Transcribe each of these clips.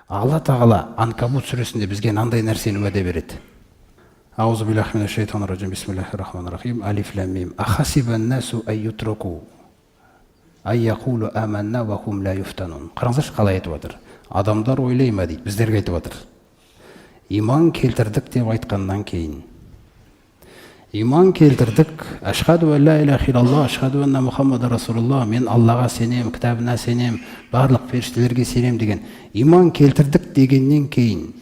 Алла тағала Анкабут сүресінде бізге мынандай нәрсені уәде береді. Аузу биллахи минаш шайтанир раджим. Бисмиллахир рахманир рахим. Алиф лам мим. Ахасибан насу ай ютраку ай яқулу аманна ва хум ла юфтанун. Қараңыздаршы қалай айтып жатыр. Адамдар ойлай ма дейді, біздерге айтып жатыр. Иман келтірдік деп айтқаннан кейін. Иман келтірдік, ашхаду ан ла иляха иллаллах, ашхаду анна Мухаммада расулуллах, мен Аллаға сенем, кітабына сенем, барлық періштелерге сенем деген. Иман келтірдік дегеннен кейін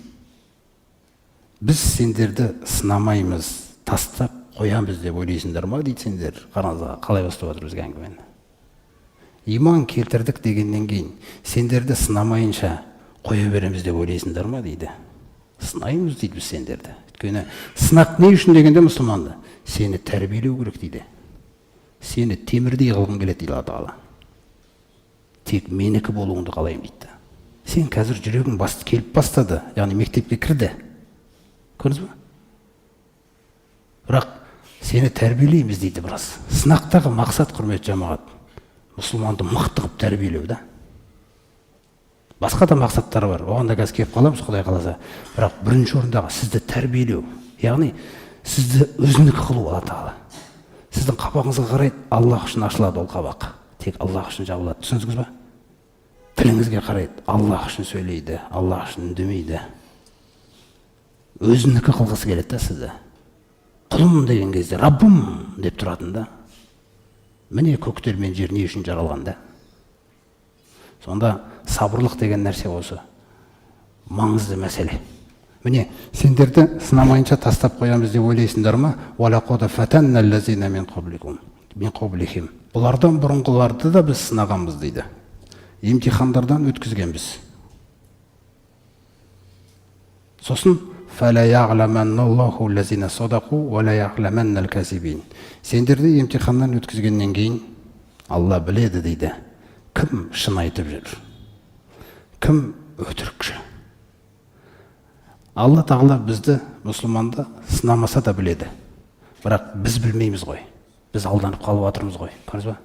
біз сендерді сынамаймыз, тастап қоямыз деп ойлайсыңдар ма дейді сендер. Қараңызға қалай бастап жатыр бізге әңгімені. Иман келтірдік дегеннен кейін сендерді сынамайынша қоя береміз деп ойлайсыңдар ма дейді. Сынаймыз дейді біз сендерді. Өйткені сынақ не үшін дегенде мұсылманды? Сені тәрбиелеу керек дейді. Сені темірдей қылғым келеді дейді Алла тағала. Тек менікі болуыңды қалаймын дейді. Сен қазір жүрегің келіп бастады, яғни мектепке кірді. Көрдіңіз бе? Бірақ сені тәрбиелейміз дейді біраз. Сынақтағы мақсат, құрметті жамағат, мұсылманды мықты қылып тәрбиелеу да. Басқа да мақсаттары бар. Оған да қазір келіп қаламыз, Құдай қаласа. Бірақ бірінші орындағы сізді тәрбиелеу. Яғни сізді өзінікі қылу Алла тағала. Сіздің қабағыңызға қарайды, Аллах үшін ашылады ол қабақ. Тек Аллах үшін жабылады. Түсіндіңіз ба? Тіліңізге қарайды, Аллах үшін сөйлейді, Аллах үшін үндемейді. Өзінікі қылғысы келеді да сізді. Құлым деген кезде Раббым деп тұратын да. Міне көктер мен жер не үшін жаралған да. Сонда сабырлық деген нәрсе осы. Маңызды мәселе. Міне, сендерді сынамайынша тастап қоямыз деп ойлайсыңдар ма? Валақода фатанна аллазина мин qablihim. Бұлардан бұрынғыларды да біз сынағанбыз дейді. Емтихандардан өткізгенбіз. Сосын фала яғламанналлаху аллазина садақу ва ла яғламаннал казибин. Сендерді емтиханнан өткізгеннен кейін Алла біледі дейді. Кім шын айтып жүр? Кім өтірікші? Алла тағала бізді, мұсылманды, сынамаса да біледі. Бірақ біз білмейміз ғой. Біз алданып қалып жатырмыз ғой. Көрдіңіз ба?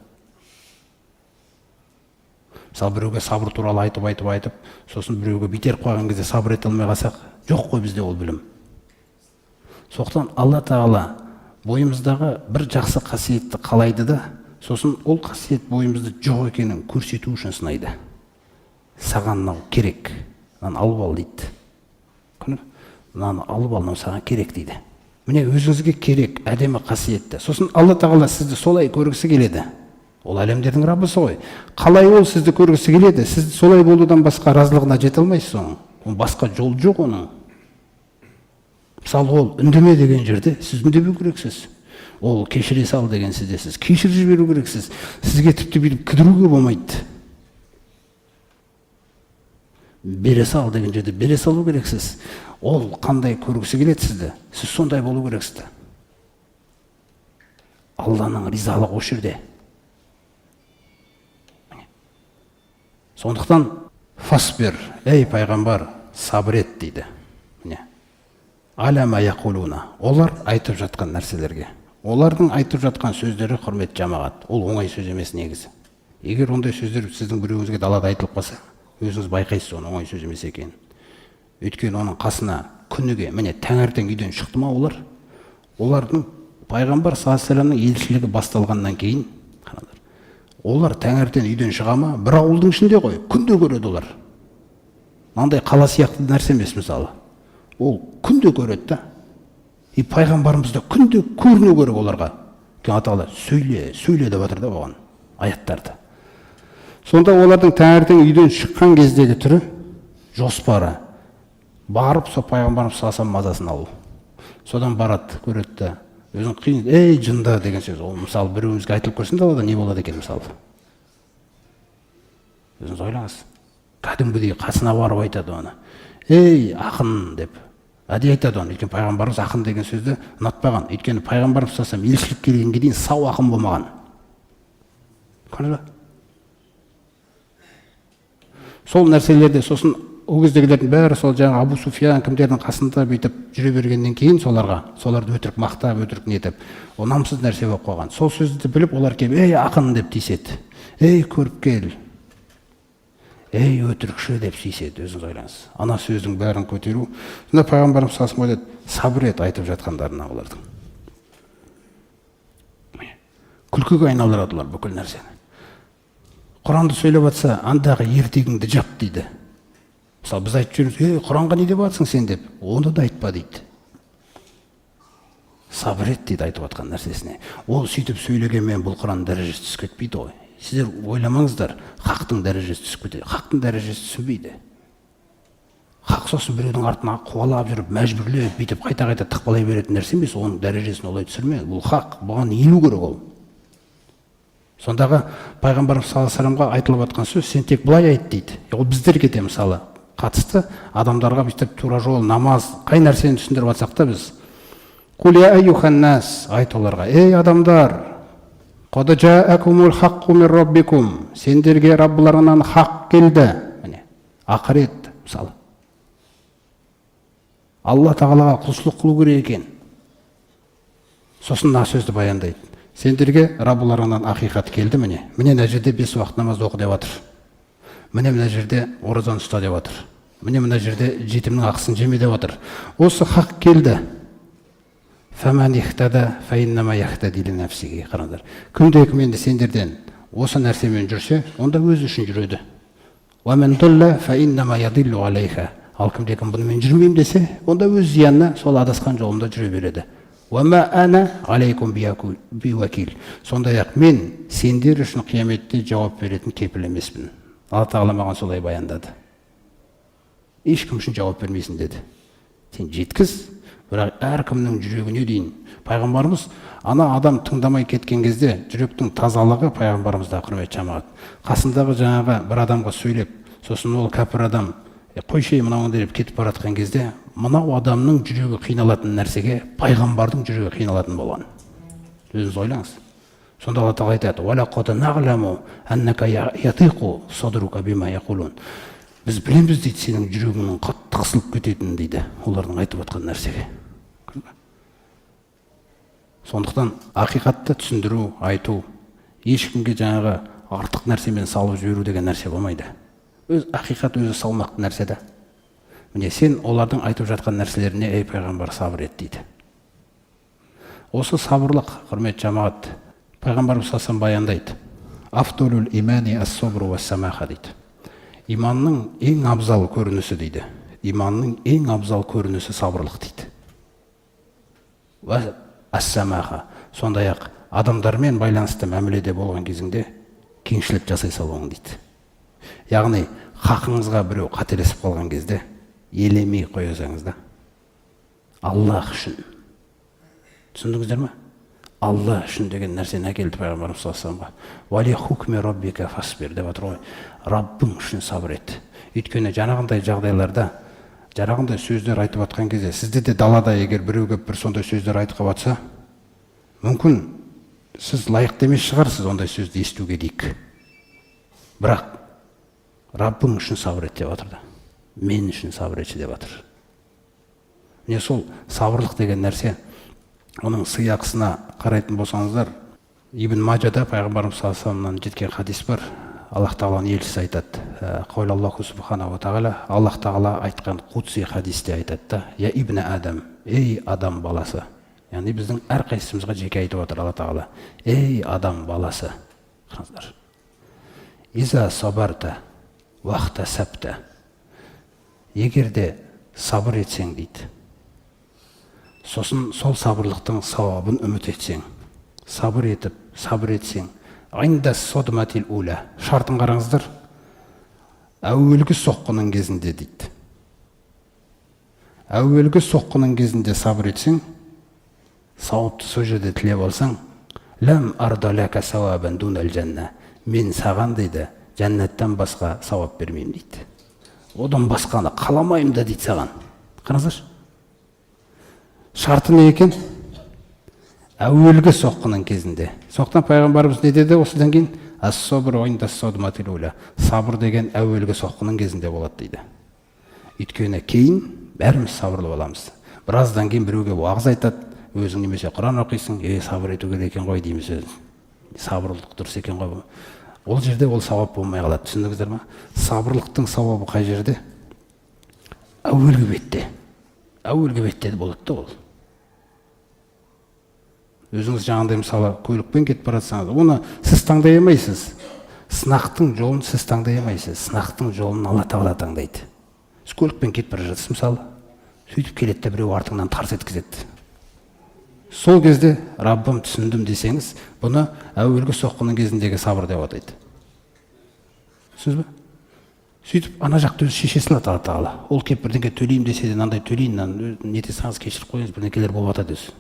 Мысалы біреуге сабыр туралы айтып, сосын біреуге битеріп қойған кезде сабыр ете алмай қалсақ, жоқ қой бізде ол білім. Сондықтан Алла тағала бойымыздағы бір жақсы қасиетті қалайды да, сосын ол қасиет бойымызды жоқ екенін көрсету үшін сынайды. Саған мынау керек, мынаны алып ал дейді. Мынаны алып ал, мынау саған керек дейді. Міне өзіңізге керек, әдемі қасиетті. Сосын Алла тағала сізді солай көргісі келеді. Ол әлемдердің Раббысы ғой. Қалай ол сізді көргісі келеді? Сіз солай болудан басқа разылығына жете алмайсыз оның. Басқа жол жоқ оның. Мысалы ол үндеме деген жерде сіз үндемеу керексіз. Ол кешіре сал деген сізде сіз кешіріп жіберу керексіз. Сізге тіпті бүйтіп кідіруге болмайды. Бере сал деген жерде бере салу керексіз. Ол қандай көргісі келеді сізді? Сіз сондай болу керексіз. Алланың ризалығы осы жерде. Сондықтан фасбир, ей пайғамбар, сабыр ет дейді. Алама яқулуна. Олар айтып жатқан нәрселерге. Олардың айтып жатқан сөздері, құрметті жамағат, ол оңай сөз емес негізі. Егер ондай сөздер сіздің біреуіңізге далада айтылып қалса, өзіңіз байқайсыз оның оңай сөз емес екенін. Өйткені оның қасына күніге, міне таңертең үйден шықты ма олар? Олардың пайғамбар саллаллаху алейхи вассаламның елшілігі басталғаннан кейін, олар таңертең үйден шыға ма? Бір ауылдың ішінде ғой, күнде көреді олар. Мынандай қала сияқты нәрсе емес мысалы. Ол күнде көреді да. И пайғамбарымыз да күнде көріну керек оларға. Алла сөйле деп жатыр да оған аяттарды. Сонда олардың таңертең үйден шыққан кездегі түрі, жоспары, барып сол пайғамбарымыз салсам мазасын алу. Содан барады, көреді да. Өзің қиын, ей жынды деген сөз. Ол мысалы біреуімізге айтылып көрсін далада не болады екен мысалы. Өзіңіз ойлаңыз. Кәдімгідей қасына барып айтады оны. Ей ақын деп. Әдейі айтады оны. Өйткені пайғамбарымыз ақын деген сөзді ұнатпаған. Өйткені пайғамбарымыз салсам елшілік келгенге дейін сау ақын болмаған. Көрдіңіз бе? Сол нәрселерде сосын ол кездегілердің бәрі сол жаңа Абу Суфиян кімдердің қасында бүйтіп жүре бергеннен кейін соларды өтірік мақтап, өтірік нетіп, ол намсыз нәрсе болып қойған. Сол сөзді біліп олар келіп, ей ақын деп тиіседі. Ей көріп кел. ей өтірікші деп сүйседі, өзіңіз ойлаңыз. Ана сөздің бәрін көтеру. Сонда пайғамбарымыз саллаллаху алейхи ва саллям ойлады, сабыр ет айтып жатқандарына олардың. Күлкіге айналдырады олар бүкіл нәрсені. Құранды сөйлеп жатса, андағы ертегіңді жап дейді. Мысалы, біз айтып жүрміз, Құранға не деп жатсың сен деп, оны да айтпа дейді. Сабыр ет дейді айтып жатқан нәрсесіне. Ол сөйтіп сөйлегенмен бұл Құран дәрежесі түсіп кетпейді ғой. Сіздер ойламаңыздар, хақтың дәрежесі түсіп кетеді. Хақтың дәрежесі түсінбейді. Хақ сосын біреудің артына қуалап жүріп, мәжбүрлеп, бүйтіп қайта-қайта тықпалай беретін нәрсе емес, оның дәрежесін олай түсірме. Бұл хақ, бұған иілу керек ол. Сондағы пайғамбарымыз саллаллаху алейхи ва саллямға айтылып жатқан сөз, сен тек былай айт дейді. Ол біздерге де мысалы қатысты адамдарға бүйтіп тура жол, намаз, қай нәрсені түсіндіріп жатсақ та біз Қул я айюхан нас, айт оларға, ей адамдар, қад жаакумул хаққу мин раббикум, сендерге Раббыларыңнан хақ келді. Міне, ақырет мысалы. Алла тағалаға құлшылық қылу керек екен. Сосын мына сөзді баяндайды. Сендерге Раббыларыңнан ақиқат келді, міне. Міне мына жерде 5 уақыт намаз оқы деп жатыр. Мына жерде оразаны ұста деп жатыр. Мына жерде жетімнің ақысын жеме деп жатыр. Осы хақ келді. Фаман ихтада фаиннама яхтади ли нафсиги. Қараңдар. Кімде-кім енді сендерден осы нәрсемен жүрсе, онда өзі үшін жүреді. Ва мен дулла фаиннама ядиллу алейха. Ал кімде-кім бұнымен жүрмеймін десе, онда өз зиянына сол адасқан жолында жүре береді. Ва ма ана алейкум биуакил. Сондай-ақ мен сендер үшін қияметте жауап беретін кепіл емеспін. Алла тағала маған солай баяндады. Ешкім үшін жауап бермейсің деді. Сен жеткіз, бірақ әркімнің жүрегіне дейін. Пайғамбарымыз ана адам тыңдамай кеткен кезде жүректің тазалығы пайғамбарымызда құрметті жамағат. Қасындағы жаңағы бір адамға сөйлеп, сосын ол кәпір адам қойшы мынауыңды деп кетіп бара жатқан кезде, мынау адамның жүрегі қиналатын нәрсеге пайғамбардың жүрегі қиналатын болған. Өзіңіз ойлаңыз. Сонда Алла тағала айтады: "Ва лақад нағламу аннака ятиқу садрука бима яқулун." Біз білеміз дейді, сенің жүрегіңнің қатты қысылып кететінін дейді, олардың айтып жатқан нәрсеге. Сондықтан ақиқатты түсіндіру, айту, ешкімге жаңағы артық нәрсемен салып жіберу деген нәрсе болмайды. Өз ақиқат өзі салмақты нәрсе да. Міне сен олардың айтып жатқан нәрселеріне ей пайғамбар сабыр ет дейді. Осы сабырлық, құрметті жамағат, пайғамбарымыз саллаллаху баяндайды. Афдолул имани ас-собру ва-самаха дейді. Иманның ең абзал көрінісі дейді. Иманның ең абзал көрінісі сабырлық дейді. Ва ас-самаха. Сондай-ақ адамдармен байланысты мәміледе болған кезіңде кеңшілік жасай салуың дейді. Яғни хақыңызға біреу қателесіп қалған кезде елемей қойсаңыз да, Аллах үшін. Түсіндіңіздер ме? Алла үшін деген нәрсені әкелді пайғамбарымыз саллаллаху алейхи ва саллямға. Вали хукми раббика фасбир деп жатыр ғой. Раббың үшін сабыр ет. Өйткені жаңағындай жағдайларда, жаңағындай сөздер айтып жатқан кезде, сізде де далада егер біреу келіп бір сондай сөздер айтып жатса, мүмкін сіз лайықты емес шығарсыз ондай сөзді естуге дейік. Бірақ Раббың үшін сабыр ет деп жатыр да. Мен үшін сабыр етші деп жатыр. Не сол сабырлық деген нәрсе, оның сыйақысына қарайтын болсаңыздар, Ибн Маджада пайғамбарымыз саллаллаху алейхи ва саллямнан жеткен хадис бар. Аллах тағаланың елшісі айтады. Аллаху субханаху ва тағала, Аллах тағала айтқан қудси хадисте айтады да: "Я ибн Адам, ей адам баласы." Яғни біздің әрқайсымызға жеке айтып отыр Алла тағала. Ей адам баласы. Қараңыздар. Иза сабарта вахта сапта. Егер де сабыр етсең дейді. Сосын сол сабырлықтың сауабын үміт етсең, сабыр етсең, айнда содматил ула. Шартын қараңыздар. Әуелгі соққының кезінде дейді. Әуелгі соққының кезінде сабыр етсең, сауапты сол жерде тілеп алсаң, лам ардалака сауабан дунал жанна. Мен саған дейді, жәннаттан басқа сауап бермеймін дейді. Одан басқаны қаламайым да дейді саған. Қараңыздаршы. Шарты не екен? Әуелгі соққының кезінде. Соқтан пайғамбарымыз не деді осыдан кейін? Ас-собр ойында содматил ула. Сабыр деген әуелгі соққының кезінде болады дейді. Өйткені кейін бәріміз сабырлы боламыз. Біраздан кейін біреуге уағыз айтады, өзің немесе Құран оқисың, сабыр ету керек екен ғой дейміз өзін. Сабырлық дұрыс екен ғой. Ол жерде ол сауап болмай қалады. Түсіндіңіздер ма? Сабырлықтың сауабы қай жерде? Әуелгі бетте. Әуелгі бетте болады да ол. Өзіңіз жаңағыдай мысалы көлікпен кетіп бара жатсаңыз, оны сіз таңдай алмайсыз. Сынақтың жолын сіз таңдай алмайсыз. Сынақтың жолын Алла Тағала таңдайды. Сіз көлікпен кетіп бара жатсыз мысалы, сөйтіп келеді де біреу артыңнан тарс еткізеді. Сол кезде Раббым түсіндім десеңіз, бұны әуелгі соққының кезіндегі сабыр деп атайды. Түсінсіз бе? Сөйтіп ана жақта өз шешесін Алла Тағала. Ол кеп бірдеңе төлеймін десе де, мынандай төлейін, нетесеңіз кешіріп қойыңыз, бірдеңелер болып жатады өзі.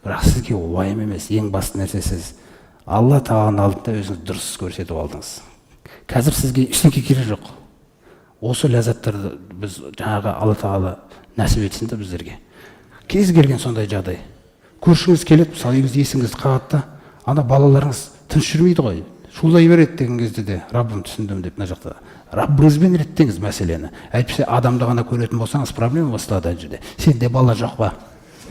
Бірақ сізге уайым емес, ең басты нәрсе сіз Алла Тағаланың алдында өзіңіз дұрыс көрсетіп алдыңыз. Қазір сізге ештеңе керек жоқ. Осы ләззаттарды біз жаңағы Алла Тағала нәсіп етсін де біздерге. Кез келген сондай жағдай. Көршіңіз келеді, мысалы есіңізді қағады да, ана балаларыңыз тыныш жүрмейді ғой, шулай береді деген кезде де, Раббым түсіндім деп мына жақта. Раббыңызбен реттеңіз мәселені. Әйтпесе адамды ғана көретін болсаңыз, проблема басталады ана жерде. Сенде бала жоқ па?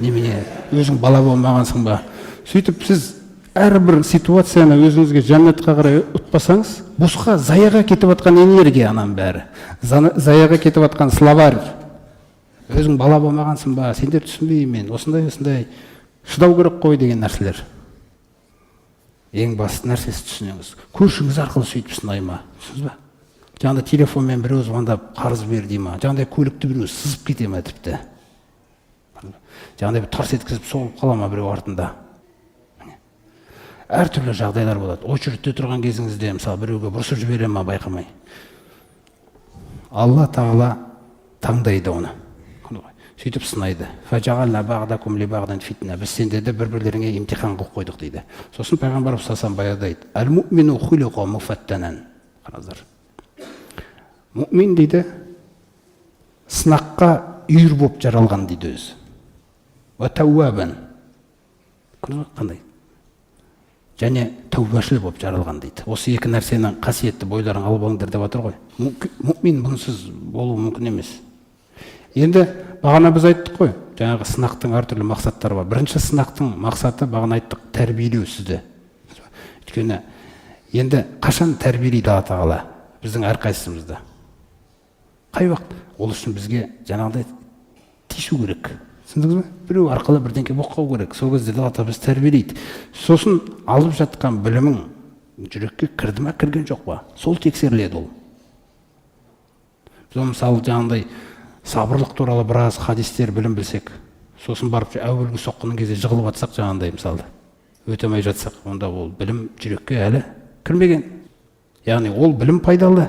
Немене, өзің бала болмағансың ба? Сөйтіп сіз әрбір ситуацияны өзіңізге жәннатқа қарай ұтпасаңыз, босқа заяға кетіп жатқан энергия ананың бәрі. Заяға кетіп жатқан словарь. Өзің бала болмағансың ба? Сендер түсінбеймін, осындай шыдау керек қой деген нәрселер. Ең басты нәрсесі түсініңіз. Көршіңіз арқылы сөйтіп сынай ма? Түсінсіз ба? Жаңағыдай телефонмен біреу звондап қарыз бер дей ма? Жаңағыдай көлікті біреу сызып кете ма тіпті? Жаңағыдай тарс еткізіп соғып қала ма біреу артында? Әртүрлі жағдайлар болады. Очередьте тұрған кезіңізде мысалы біреуге бұрысып жібере ма байқамай. Алла Тағала таңдайды оны. Сөйтіп сынайды. Біз сендерді бір-бірлеріңе имтихан қылып қойдық дейді. Сосын пайғамбар саллаллаху алейхи баяндайды. Қараңыздар. Мұъмин дейді, сынаққа үйір болып жаралған дейді өзі. Қандай? Және тәубашыл болып жаралған дейді. Осы екі нәрсенің қасиетті бойларын алып алыңдар деп жатыр ғой. Мұъмин бұнсыз болуы мүмкін емес. Енді бағана біз айттық қой, жаңағы сынақтың әртүрлі мақсаттары бар. Бірінші сынақтың мақсаты бағана айттық, тәрбиелеу сізді. Өйткені енді қашан тәрбиелейді Алла Тағала біздің әрқайсымызды? Қай уақыт? Ол үшін бізге жаңағыдай тиішу керек. Түсіндіңіз бе? Біреу арқылы бірдеңке боққау керек. Сол кезде Алла Тағала бізді тәрбиелейді. Сосын алып жатқан білімің жүрекке кірді ме, кірген жоқ па? Сол тексеріледі ол. Біз мысалы жаңағыдай сабырлық туралы біраз хадистер білім білсек, сосын барып әуелгі соққының кезде жығылып жатсақ, жаңағыдай мысалы өтемей жатсақ, онда ол білім жүрекке әлі кірмеген. Яғни ол білім пайдалы,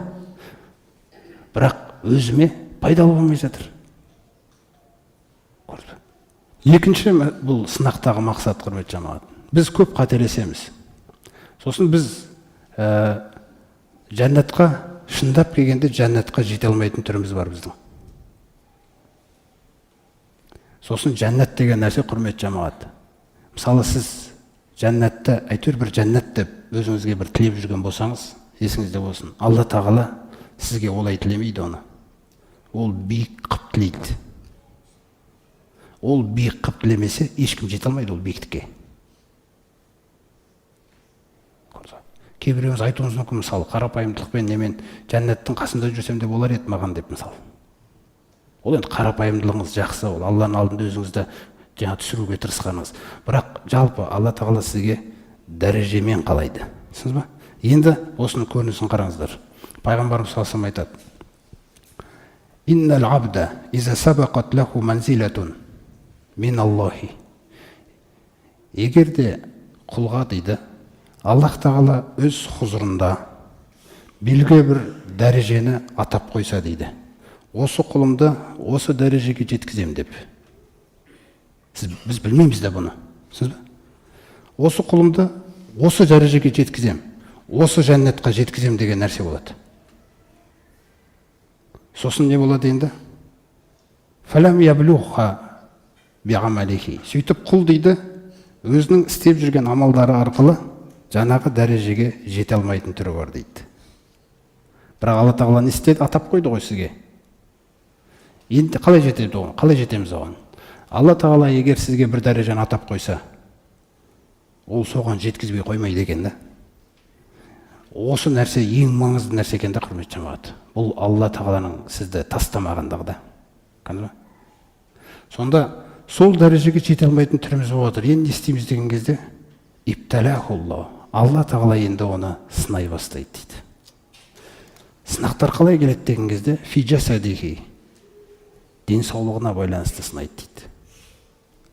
бірақ өзіме пайдалы болмай жатыр. Екінші бұл сынақтағы мақсат, құрметті жамағат. Біз көп қателесеміз. Сосын біз жәннатқа шындап келгенде жәннатқа жете алмайтын түріміз бар біздің. Сосын жәннат деген нәрсе, құрметті жамағат. Мысалы сіз жәннатты, әйтеуір бір жәннат деп өзіңізге бір тілеп жүрген болсаңыз, есіңізде болсын. Алла Тағала сізге олай тілемейді оны. Ол биік қып тілейді. Ол биік қып тілемесе, ешкім жете алмайды ол биіктікке. Кейбіреуіміз айтуымыз мүмкін, мысалы, қарапайымдылықпен немен жәннаттың қасында жүрсем де болар еді маған деп, мысалы. Ол енді қарапайымдылығыңыз жақсы, ол Алланың алдында өзіңізді жаңа түсіруге тырысқаныңыз. Бірақ жалпы Алла Тағала сізге дәрежемен қалайды. Түсінсіз ба? Енді осының көрінісін қараңыздар. Пайғамбарымыз саллаллаху алейхи айтады: "Иннал абда иза сабақат лаху манзилатун мин Аллахи". Егер де құлға дейді, Аллах Тағала өз хұзырында белгілі бір дәрежені атап қойса дейді, осы құлымды осы дәрежеге жеткізем деп. Біз білмейміз де бұны. Осы құлымды осы дәрежеге жеткізем, осы жәннатқа жеткізем деген нәрсе болады. Сосын не болады енді? Фалам яблуха биамалихи. Сөйтіп құл дейді, өзінің істеп жүрген амалдары арқылы жаңағы дәрежеге жете алмайтын түрі бар дейді. Бірақ Алла Тағала не істеді? Атап қойды ғой сізге. Енді қалай жетеді оған? Қалай жетеміз оған? Алла Тағала егер сізге бір дәрежені атап қойса, ол соған жеткізбей қоймайды екен да. осы нәрсе ең маңызды нәрсе екен да, құрметті жамағат. Бұл Алла тағаланың сізді тастамағандығы да. Сонда сол дәрежеге жете алмайтын түріміз болып отыр. Енді не істейміз деген кезде, ипталахулла, Алла тағала енді оны сынай бастайды дейді. Сынақтар қалай келеді деген кезде, фиджасадихи, денсаулығына байланысты сынайды дейді.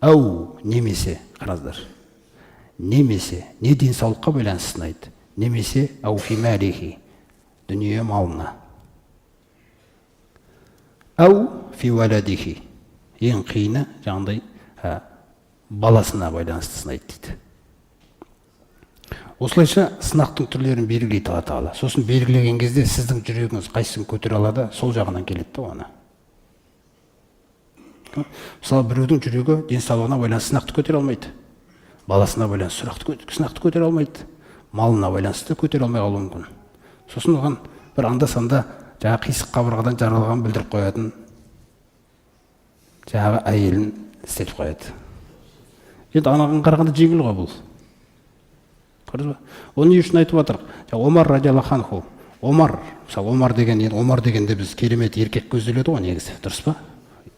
Ау, немесе, қараңыздар, немесе, не денсаулыққа байланысты сынайды, немесе ау фималихи, дүние малына. Ау фиваладихи, ең қиыны жаңағыдай баласына байланысты сынайды дейді. Осылайша сынақтың түрлерін белгілейді Алла тағала. Сосын белгілеген кезде сіздің жүрегіңіз қайсысын көтере алады, сол жағынан келеді да оны. Мысалы, біреудің жүрегі денсаулығына байланысты сынақты көтере алмайды, баласына байланысты сынақты көтере алмайды, малына байланысты көтере алмай қалуы мүмкін. Сосын оған бір анда-санда жаңағы қисық қабырғадан жаралған білдіріп қоятын жаңағы әйелін істетіп қояды. Енді анаған қарағанда жеңіл ғой бұл. Оны не үшін айтып отырық? Омар радиаллаху анху. Омар дегенде біз керемет еркек көзделеді ғой негізі, дұрыс па?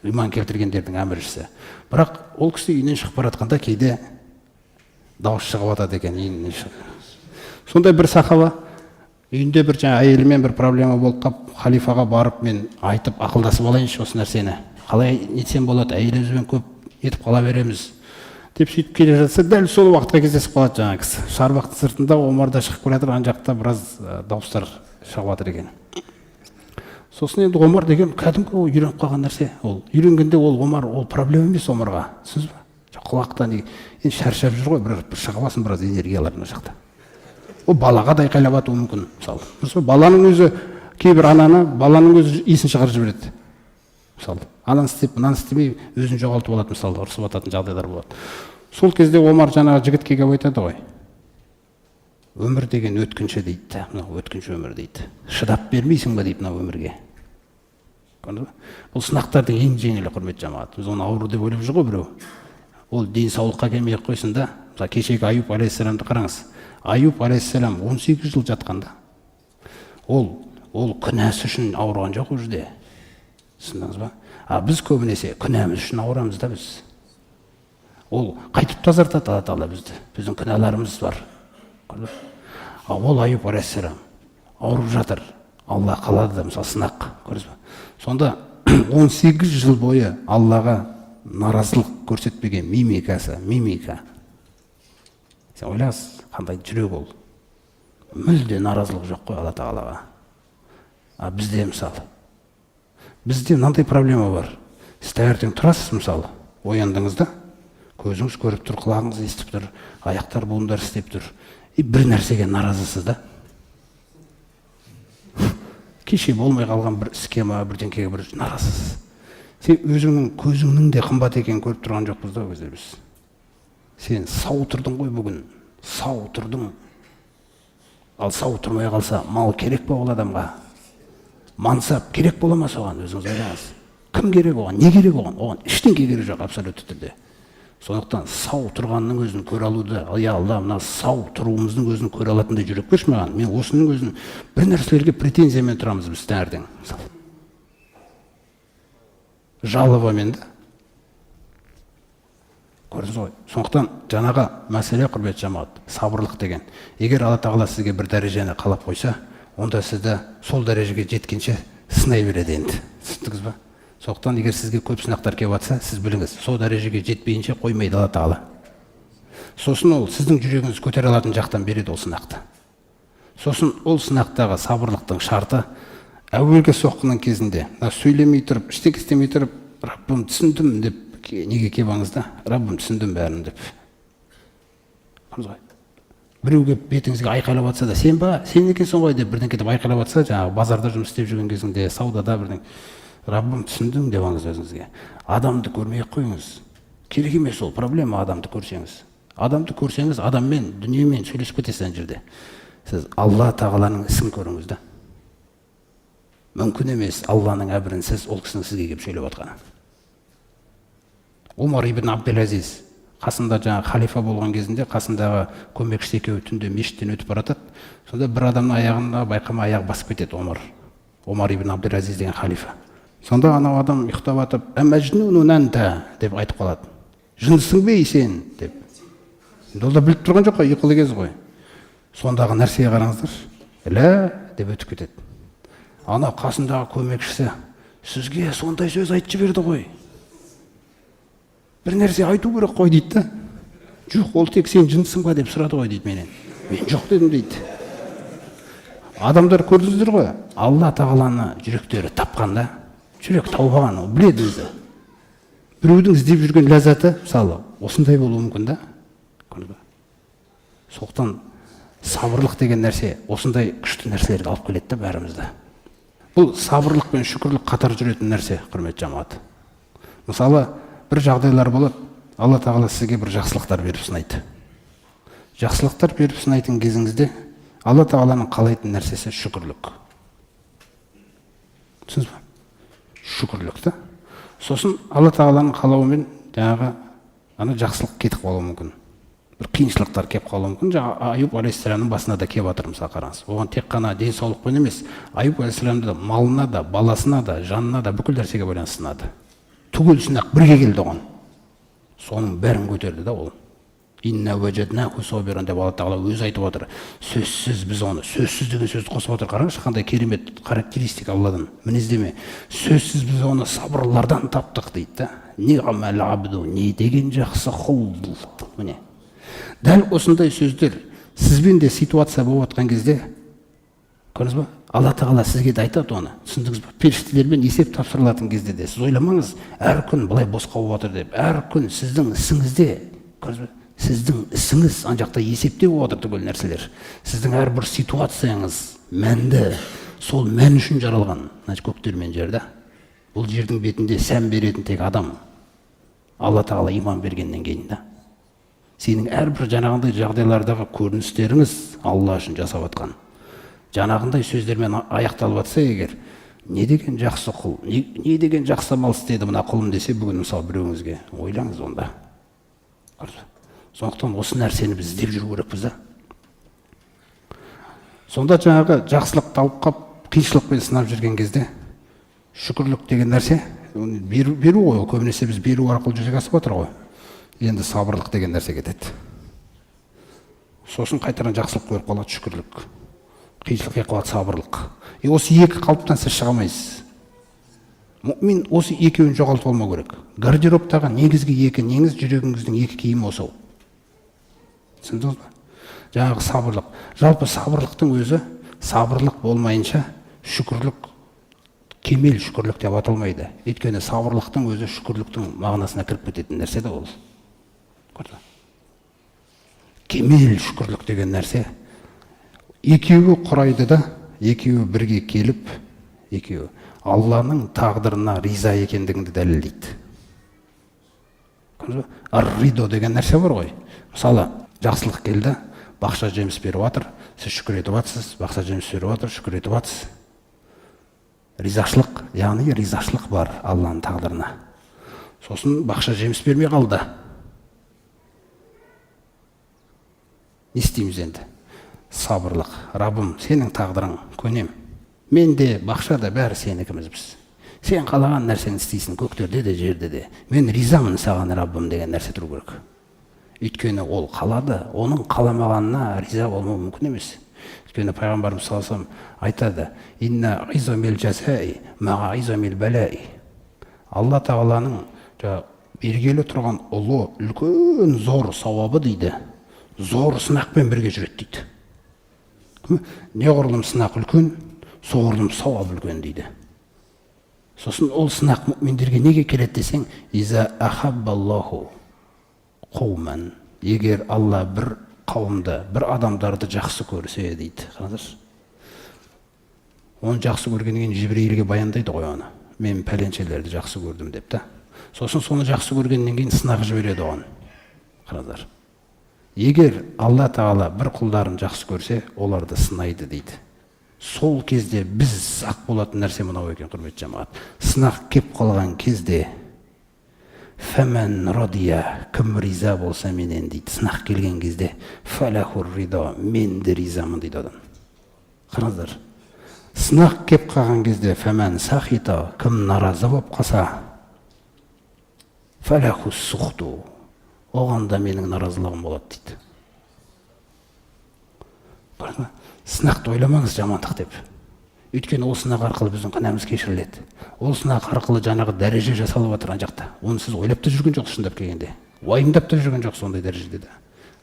Иман келтіргендердің әміршісі. Бірақ ол кісі үйінен шығып бара жатқанда кейде дауыс шығып жатады екен үйінен шығып. Сондай бір сахаба үйінде бір әйелімен бір проблема болып қалып, халифаға барып мен айтып ақылдасып алайыншы осы нәрсені. Қалай нетсем болады, әйелімізбен көп етіп қала береміз деп сөйтіп келе жатса, дәл сол уақытқа кездесіп қалады жаңағы кісі. Шарбақтың сыртында Омар да шығып келе жатыр, ана жақта біраз дауыстар шығып жатыр екен. Сосын енді Омар деген кәдімгі үйреніп қалған нәрсе. Ол үйренгенде ол Омар, ол проблема емес Омарға. Түсінесіз ба? Құлақтан енді шаршап жүр ғой, бір шығып алсын біраз энергиялар мына жақта. Ол балаға да айқайлап атуы мүмкін, мысалы. Баланың өзі, кейбір ананы баланың өзі иісін шығарып жібереді. Мысалы, ананы істеп, мынаны істемей өзін жоғалтып алады, мысалы, ұрысып ататын жағдайлар болады. Сол кезде Омар жаңағы жігітке келіп айтады ғой, өмір деген өткінші дейді, мынау өткінші өмір дейді. Шыдап бермейсің ба дейді мынау өмірге. Бұл сынақтардың ең жеңілі, құрметті жамағат. Біз оны ауру деп ойлап жүр ғой біреу. Ол денсаулыққа келмей қойсын да. Мысалы, кешегі Аюб алейхиссаламды қараңыз. Аюб алейхиссалам 18 жыл жатқанда. Ол күнәсі үшін ауырған жоқ ол жерде. Түсіндіңіз ба? Біз көбінесе күнәміз үшін ауырамыз да біз. Ол қайтып тазартады Алла тағала бізді. Біздің күнәларымыз бар. Ол Аюб алейхиссалам ауырып жатыр. Алла қалады да, мысалы, сынақ. Көрдіңіз ба? Сонда 18 жыл бойы Аллаға наразылық көрсетпеген мимика. Сен ойлаңыз, қандай жүрек ол. Мүлде наразылық жоқ қой Алла тағалаға. Бізде мысалы. Бізде мынандай проблема бар. Сіз таңертең тұрасыз, мысалы, ояндыңыз да, көзіңіз көріп тұр, құлағыңыз естіп тұр, аяқтар буындар істеп тұр. Бір нәрсеге наразысыз да. Кеше болмай қалған бір схема, бірдеңкеге бір наразысыз. Сен өзіңнің көзіңнің де қымбат екенін көріп тұрған жоқпыз да өзі біз. Сен сау тұрдың ғой бүгін, сау тұрдың. Ал сау тұрмай қалса, мал керек па ол адамға? Мансап керек бола ма соған, өзіңіз ойлаңыз. Кім керек оған, не керек оған? Оған ештеңе керек жоқ, абсолютті түрде. Сондықтан сау тұрғанның өзін көре алуды, я Алла, мына сау тұруымыздың өзін көре алатындай жүрек берші маған. Мен осының өзін бір нәрселерге претензиямен тұрамыз біз таңертең. Жалобамен да. Көрдіңіз ғой. Сондықтан жаңағы мәселе, құрметті жамағат, сабырлық деген. Егер Алла тағала сізге бір дәрежені қалап қойса, онда сізді сол дәрежеге жеткенше сынай береді енді. Түсіндіңіз ба? Сондықтан егер сізге көп сынақтар келіп жатса, сіз біліңіз, сол дәрежеге жетпейінше қоймайды Алла тағала. Сосын ол сіздің жүрегіңіз көтере алатын жақтан береді ол сынақты. Сосын ол сынақтағы сабырлықтың шарты әуелгі соққының кезінде, сөйлемей тұрып, ештеңе істемей тұрып, Раббым түсіндім деп, неге келбаңыз да, Раббым түсіндім бәрін деп. Біреуге бетіңізге айқайлап жатса да, сен ба, сен екенсің ғой деп бірдеңке деп айқайлап жатса, жаңағы базарда жұмыс істеп жүрген кезіңде, саудада бірдеңе, Раббым түсіндім деп алыңыз өзіңізге. Адамды көрмей қойыңыз. Керек емес ол, проблема адамды көрсеңіз. Адамды көрсеңіз, адаммен, дүниемен сөйлесіп кетесіз ана жерде. Сіз Алла тағаланың ісін көріңіз да. Мүмкін емес Алланың әмірін сіз ол кісінің сізге келіп сөйлеп жатқаны. Омар ибн Абдул-Азиз қасында жаңа халифа болған кезінде қасындағы көмекшісі екеуі түнде мешіттен өтіп баратады. Сонда бір адамның аяғына байқамай аяқ басып кетеді. Омар ибн Абдул-Азиз деген халифа. Сонда анау адам ұйықтап атып, «Әмәжнунун анта» деп айтып қалады. «Жындысың бе сен?» деп. Ол да біліп тұрған жоқ қой, ұйқылы кез ғой. Сондағы нәрсеге қараңыздар. «Лә» деп өтіп кетеді. Ана қасындағы көмекшісі, «Сізге сондай сөз айтып жіберді ғой. Бір нәрсе айту керек қой» дейді да. «Жоқ, ол тек сен жындысың ба?» деп сұрады ғой дейді менен. «Мен жоқ дедім» дейді. Адамдар көрдіңіздер ғой, Алла тағаланы жүректері тапқанда, жүрек тауған, ол біледі өзі. Біреудің іздеп жүрген ләззаты, мысалы, осындай болуы мүмкін да. Соқтан сабырлық деген нәрсе, осындай күшті нәрселерді алып келеді да бәрімізді. Бұл сабырлық пен шүкірлік қатар жүретін нәрсе, құрметті жамағат. Мысалы, бір жағдайлар болады, Алла тағала сізге бір жақсылықтар беріп сынайды. Жақсылықтар беріп сынайтын кезіңізде Алла тағаланың қалайтын нәрсесі шүкірлік. Түсінсіз бе? Шүкірлік та. Сосын Алла тағаланың қалауымен жаңағы ана жақсылық кетіп қалуы мүмкін. Бір қиыншылықтар келіп қалуы мүмкін. Жаңа Аюб алейхиссаламның басына да келіп жатыр, мысалы қараңыз. Оған тек қана денсаулықпен емес, Аюб алейхиссаламды да малына да, баласына да, жанына да бүкіл нәрсеге байланысты сынады. Түгел сынақ бірге келді оған. Соның бәрін көтерді да ол. Инна ваджаднаху сабиран деп Алла тағала өзі айтып отыр. Сөзсіз біз оны, сөзсіз деген сөзді қосып отыр. Қараңызшы, қандай керемет характеристика Алладан, мінездеме. Сөзсіз біз оны сабырлардан таптық дейді да. Ниғмал абду, не деген жақсы құл. Міне. Дәл осындай сөздер сізбен де ситуация болып жатқан кезде, көрдіңіз ба? Алла тағала сізге де айтады оны. Түсіндіңіз бе? Періштелермен есеп тапсырылатын кезде де сіз ойламаңыз, әр күн былай босқа болып отыр деп. Әр күн сіздің ісіңізде, көрдіңіз бе? Сіздің ісіңіз ана жақта есепте болып отыр түгел нәрселер. Сіздің әрбір ситуацияңыз мәнді, сол мән үшін жаралған. Көктер мен жерде. Бұл жердің бетінде сән беретін тек адам. Алла тағала иман бергеннен кейін да. Сенің әрбір жаңағындай жағдайлардағы көріністеріңіз Алла үшін жасап атқан. Жаңағындай сөздермен аяқталып атса егер, не деген жақсы құл, не деген жақсы амал істеді мына құлым десе, бүгін мысалы біреуіңізге ойлаңыз онда. Сондықтан осы нәрсені біз іздеп жүру керекпіз да. Сонда жаңағы жақсылық тауып қап, қиыншылықпен сынап жүрген кезде шүкірлік деген нәрсе беру ғой, көбінесе біз беру арқылы жүзеге асып отыр ғой. Енді сабырлық деген нәрсе кетеді. Сосын қайтадан жақсылық көріп қалады шүкірлік. Қиыншылық келіп қалады сабырлық. Осы екі қалыптан сіз шыға алмайсыз. Мұмин осы екеуін жоғалтып алмау керек. Гардеробтағы негізгі екі неңіз, жүрегіңіздің екі киімі осы. Түсіндіңіз бе? Жаңағы сабырлық. Жалпы сабырлықтың өзі сабырлық болмайынша шүкірлік, кемел шүкірлік деп аталмайды. Өйткені сабырлықтың өзі шүкірліктің мағынасына кіріп кететін нәрсе де ол. Кемел шүкірлік деген нәрсе екеуі құрайды да, екеуі бірге келіп, екеуі Алланың тағдырына риза екендігіңді дәлелдейді. Ар-ридо деген нәрсе бар ғой. Мысалы, жақсылық келді, бақша жеміс беріп жатыр, сіз шүкір етіп жатсыз, бақша жеміс беріп жатыр, шүкір етіп жатсыз. Ризашылық, яғни ризашылық бар Алланың тағдырына. Сосын бақша жеміс бермей қалды. Не істейміз енді? Сабырлық. Раббым, сенің тағдырың көнем. Мен де, бақша да бәрі сенікіміз біз. Сен қалаған нәрсені істейсің, көктерде де, жерде де. Мен ризамын саған, Раббым деген нәрсе тұру керек. Өйткені ол қалады, оның қаламағанына риза болмау мүмкін емес. Өйткені пайғамбарымыз саллаллаху алейхи ва саллям айтады: "Инна изамил жазаи ма'a изамил балаи." Алла тағаланың бергелі тұрған ұлы, үлкен, зор сауабы дейді, зор сынақпен бірге жүреді дейді. Неғұрлым сынақ үлкен, соғұрлым сауап үлкен дейді. Сосын ол сынақ мүминдерге неге келеді десең, иза ахаббаллаху қауман, егер Алла бір қауымды, бір адамдарды жақсы көрсе дейді. Қараңыздаршы. Оны жақсы көргеннен кейін Жибрейілге баяндайды ғой оны. Мен пәленшелерді жақсы көрдім деп та. Сосын соны жақсы көргеннен кейін сынақ жібереді оған. Қараңыздар. Егер Алла тағала бір құлдарын жақсы көрсе, оларды сынайды дейді. Сол кезде біз ақ болатын нәрсе мынау екен, құрметті жамағат. Сынақ кеп қалған кезде Фәмән радия, кім риза болса менен дейді. Сынақ келген кезде фәләхур ридо, мен де ризамын дейді одан. Қараңыздар. Сынақ кеп қалған кезде фәмән сахита, кім наразы болып қалса, фәләху сухту, оған да менің наразылығым болады дейді. Сынақты ойламаңыз жамандық деп. Өйткені ол сынақ арқылы біздің күнәміз кешіріледі. Ол сынақ арқылы жаңағы дәреже жасалып жатыр ана жақта. Оны сіз ойлап та жүрген жоқсыз шындап келгенде. Уайымдап та жүрген жоқсыз сондай дәрежеде де.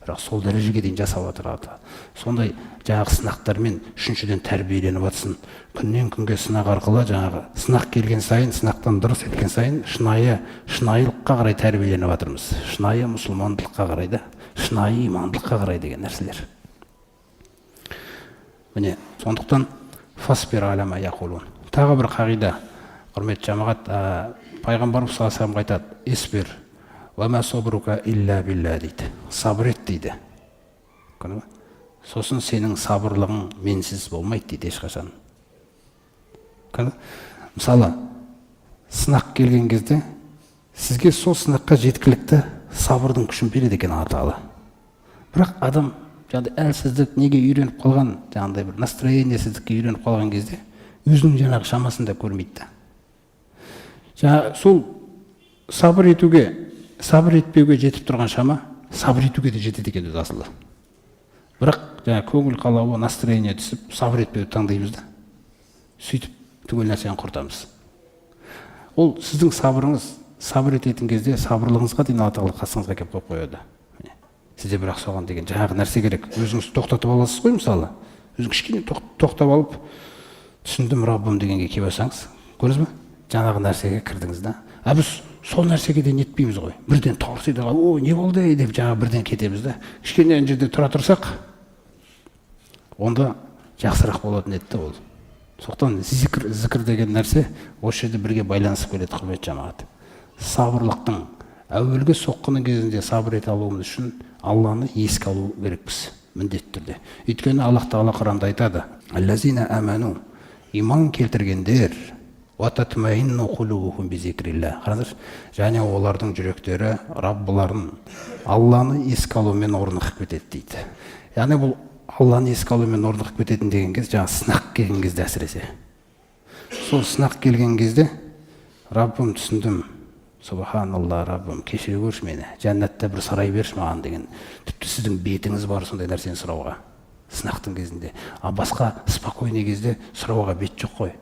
Бірақ сол дәрежеге дейін жасалып жатыр. Сондай жаңағы сынақтармен үшіншіден тәрбиеленіп жатсын. Күннен күнге сынақ арқылы жаңағы сынақ келген сайын, сынақтан дұрыс еткен сайын шынайылыққа қарай тәрбиеленіп жатырмыз. Шынайы мұсылмандылыққа қарай да, шынайы имандылыққа қарай деген нәрселер. Міне, сондықтан фасбир аля ма яқулун. Тағы бір қағида, құрметті жамағат, пайғамбарымыз саллаллаху алейхи ва саллям айтады: "Исбир ва ма сабрука илля билля" дейді. Сабыр ет дейді. Сосын сенің сабырлығың менсіз болмайды дейді ешқашан. Мысалы, сынақ келген кезде сізге сол сынаққа жеткілікті сабырдың күшін береді екен Алла Тағала. Бірақ адам әлсіздік неге үйреніп қалған, жаңағыдай бір настроениесіздікке үйреніп қалған кезде өзінің жаңағы шамасын да көрмейді. Сол сабыр етпеуге жетіп тұрған шама сабыр етуге де жетеді екен өзі асылы. Бірақ жаңа көңіл қалауы, настроение түсіп, сабыр етпеуді таңдаймыз да. Сөйтіп түгел нәрсені құртамыз. Ол сіздің сабырыңыз, сабыр ететін кезде сабырлығыңызға дейін Алла Тағала қасыңызға келіп қойып қояды. Сізде бірақ соған деген жаңағы нәрсе керек. Өзіңіз тоқтатып аласыз ғой, мысалы. Өзіңіз кішкене тоқтап алып, түсіндім Раббым дегенге келіп алсаңыз, көрдіңіз бе? Жаңағы нәрсеге кірдіңіз да. Біз сол нәрсеге де нетпейміз ғой. Бірден торсиды қалып, "О, не болды?" деп жаңа бірден кетеміз да. Кішкене ана жерде тұра тұрсақ, онда жақсырақ болатын еді ол. Сондықтан зікір деген нәрсе осы жерде бірге байланысып келеді, құрметті жамағат. Сабырлықтың әуелгі соққының кезінде сабыр ете алуымыз үшін Алланы еске алу керекпіз, міндетті түрде. Өйткені Аллах Тағала Құранда айтады: "Аллазина аману", иман келтіргендер, "ва татмаинну қулубухум бизикрилла". Қараңыздар, және олардың жүректері Раббыларын Алланы еске алумен орнығып кетеді дейді. Яғни бұл Алланы еске алумен орнығып кететін деген кез жаңа сынақ келген кезде әсіресе. Сол сынақ келген кезде Раббым түсіндім, Субханалла, Раббым, кешіре көрші мені, жәннатта бір сарай берші маған деген. Тіпті сіздің бетіңіз бар сондай нәрсені сұрауға, сынақтың кезінде. Басқа спокойный кезде сұрауға бет жоқ қой.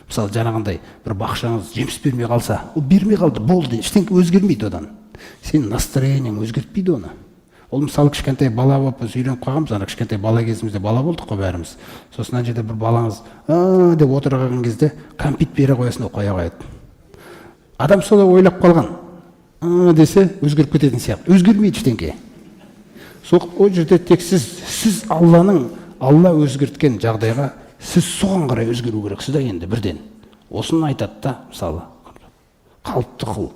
Мысалы, жаңағындай бір бақшаңыз жеміс бермей қалса, ол бермей қалды, болды, ештеңе өзгермейді одан. Сен настроениең өзгертпейді оны. Ол мысалы кішкентай бала болып біз үйреніп қалғанбыз, ана кішкентай бала кезімізде бала болдық қой бәріміз. Сосын ана жерде бір балаңыз деп отырған кезде кәмпит бере қоясын, қоя қояды. Адам солай ойлап қалған, десе өзгеріп кететін сияқты. Өзгермейді ештеңе. Ол жерде тек сіз Алла өзгерткен жағдайға сіз соған қарай өзгеру керексіз да енді бірден. Осыны айтады да, мысалы, қалыпты қыл,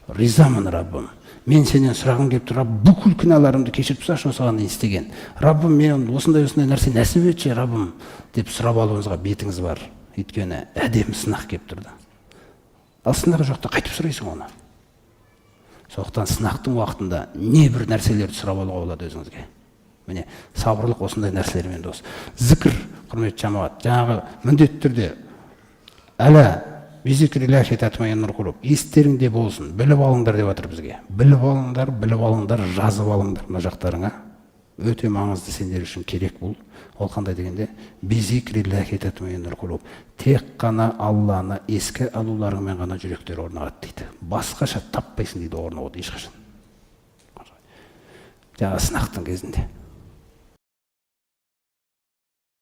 ризамын Раббым. Мен сенен сұрағым келіп тұр, бүкіл күнәларымды кешіріп тасташы осыған дейін істеген. Раббым, мен осындай нәрсе нәсіп етші, Раббым, деп сұрап алуыңызға бетіңіз бар. Өйткені әдемі сынақ келіп тұрды. Ал сынақ жоқта қайтып сұрайсың оны. Сондықтан сынақтың уақытында не бір нәрселерді сұрап алуға болады өзіңізге. Міне, сабырлық осындай нәрселермен дос. Зікір, құрметті жамағат, жаңағы міндетті түрде әлі бизикриллахи татмаиннул қулуб, естеріңде болсын, біліп алыңдар деп жатыр бізге. Біліп алыңдар, жазып алыңдар мына жақтарыңа. Өте маңызды сендер үшін керек бұл. Ол қандай дегенде, бизикриллахи татмаиннул қулуб, тек қана Алланы еске алуларыңмен ғана жүректер орнығады дейді. Басқаша таппайсың дейді орнығуды ешқашан. Жаңа сынақтың кезінде.